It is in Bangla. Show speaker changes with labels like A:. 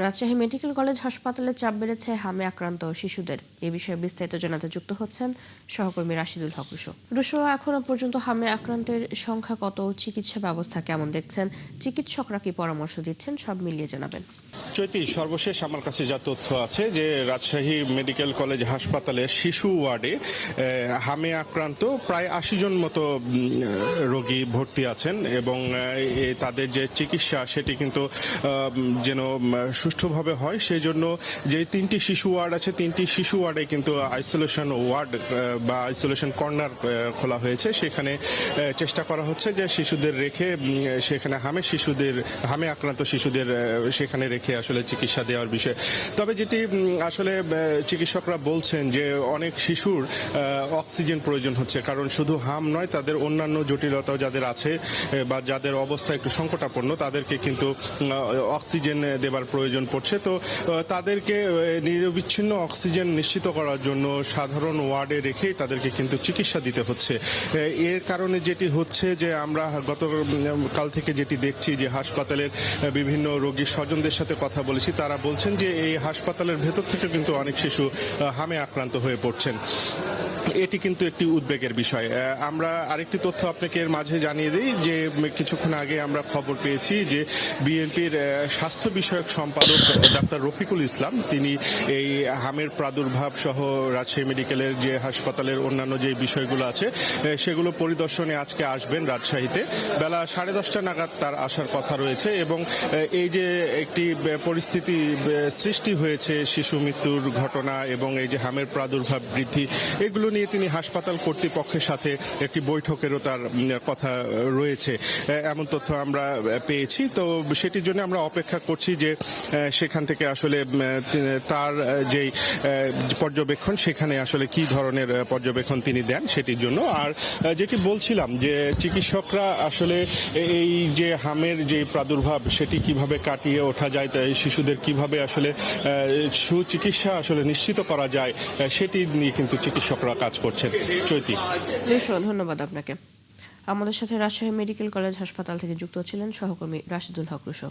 A: রাজশাহী মেডিকেল কলেজ হাসপাতালে চাপ বেড়েছে হামে আক্রান্ত শিশুদের। এ বিষয়ে বিস্তারিত জানাতে যুক্ত হচ্ছেন সহকর্মী রাশিদুল হক রুশো। রুশো, এখনো পর্যন্ত হামে আক্রান্তের সংখ্যা কত, চিকিৎসা ব্যবস্থা কেমন দেখছেন, চিকিৎসকরা কি পরামর্শ দিচ্ছেন, সব মিলিয়ে জানাবেন।
B: চৈতি, সর্বশেষ আমার কাছে যা তথ্য আছে যে রাজশাহী মেডিকেল কলেজ হাসপাতালে শিশু ওয়ার্ডে হামে আক্রান্ত প্রায় ৮০ জন মতো রোগী ভর্তি আছেন এবং তাদের যে চিকিৎসা সেটি কিন্তু যেন সুষ্ঠুভাবে হয় সেই জন্য যে ৩টি শিশু ওয়ার্ড আছে, 3টি শিশু ওয়ার্ডে কিন্তু আইসোলেশন ওয়ার্ড বা আইসোলেশন কর্নার খোলা হয়েছে। সেখানে চেষ্টা করা হচ্ছে যে শিশুদের রেখে সেখানে হামে আক্রান্ত শিশুদের সেখানে রেখে আসলে চিকিৎসা দেওয়ার বিষয়। তবে যেটি আসলে চিকিৎসকরা বলছেন যে অনেক শিশুর অক্সিজেন প্রয়োজন হচ্ছে, কারণ শুধু হাম নয়, তাদের অন্যান্য জটিলতাও যাদের আছে বা যাদের অবস্থা একটু সংকটাপন্ন তাদেরকে কিন্তু অক্সিজেন দেবার প্রয়োজন পড়ছে। তো তাদেরকে নিরবিচ্ছিন্ন অক্সিজেন নিশ্চিত করার জন্য সাধারণ ওয়ার্ডে রেখেই তাদেরকে কিন্তু চিকিৎসা দিতে হচ্ছে। এর কারণে যেটি হচ্ছে যে আমরা গতকাল থেকে যেটি দেখছি যে হাসপাতালের বিভিন্ন রোগীর স্বজনদের সাথে কথা বলেছি, তারা বলছেন যে এই হাসপাতালের ভেতর থেকে কিন্তু অনেক শিশু হামে আক্রান্ত হয়ে পড়ছেন। এটি কিন্তু একটি উদ্বেগের বিষয়। আমরা আরেকটি তথ্য আপনাকে এর মাঝে জানিয়ে দিই যে কিছুক্ষণ আগে আমরা খবর পেয়েছি যে বিএনপির স্বাস্থ্য বিষয়ক সম্পাদক ডাক্তার রফিকুল ইসলাম তিনি এই হামের প্রাদুর্ভাব সহ রাজশাহী মেডিকেলের যে হাসপাতালের অন্যান্য যে বিষয়গুলো আছে সেগুলো পরিদর্শনে আজকে আসবেন রাজশাহীতে। বেলা 10:30 নাগাদ তার আসার কথা রয়েছে এবং এই যে একটি পরিস্থিতি সৃষ্টি হয়েছে, শিশু মৃত্যুর ঘটনা এবং এই যে হামের প্রাদুর্ভাব বৃদ্ধি, এগুলো নিয়ে তিনি হাসপাতাল কর্তৃপক্ষের সাথে একটি বৈঠকেরও তার কথা রয়েছে, এমন তথ্য আমরা পেয়েছি। তো সেটির জন্য আমরা অপেক্ষা করছি যে সেখান থেকে আসলে তার যেই পর্যবেক্ষণ সেখানে আসলে কি ধরনের পর্যবেক্ষণ তিনি দেন সেটির জন্য। আর যেটি বলছিলাম যে চিকিৎসকরা আসলে এই যে হামের যে প্রাদুর্ভাব সেটি কিভাবে কাটিয়ে ওঠা যায়, শিশুদের কিভাবে আসলে সুচিকিৎসা আসলে নিশ্চিত করা যায় সেটি নিয়ে কিন্তু চিকিৎসকরা কাজ করছেন। চৈতি,
A: ধন্যবাদ আপনাকে। আমাদের সাথে রাজশাহী মেডিকেল কলেজ হাসপাতাল থেকে যুক্ত ছিলেন সহকর্মী রাশিদুল হক রুশো।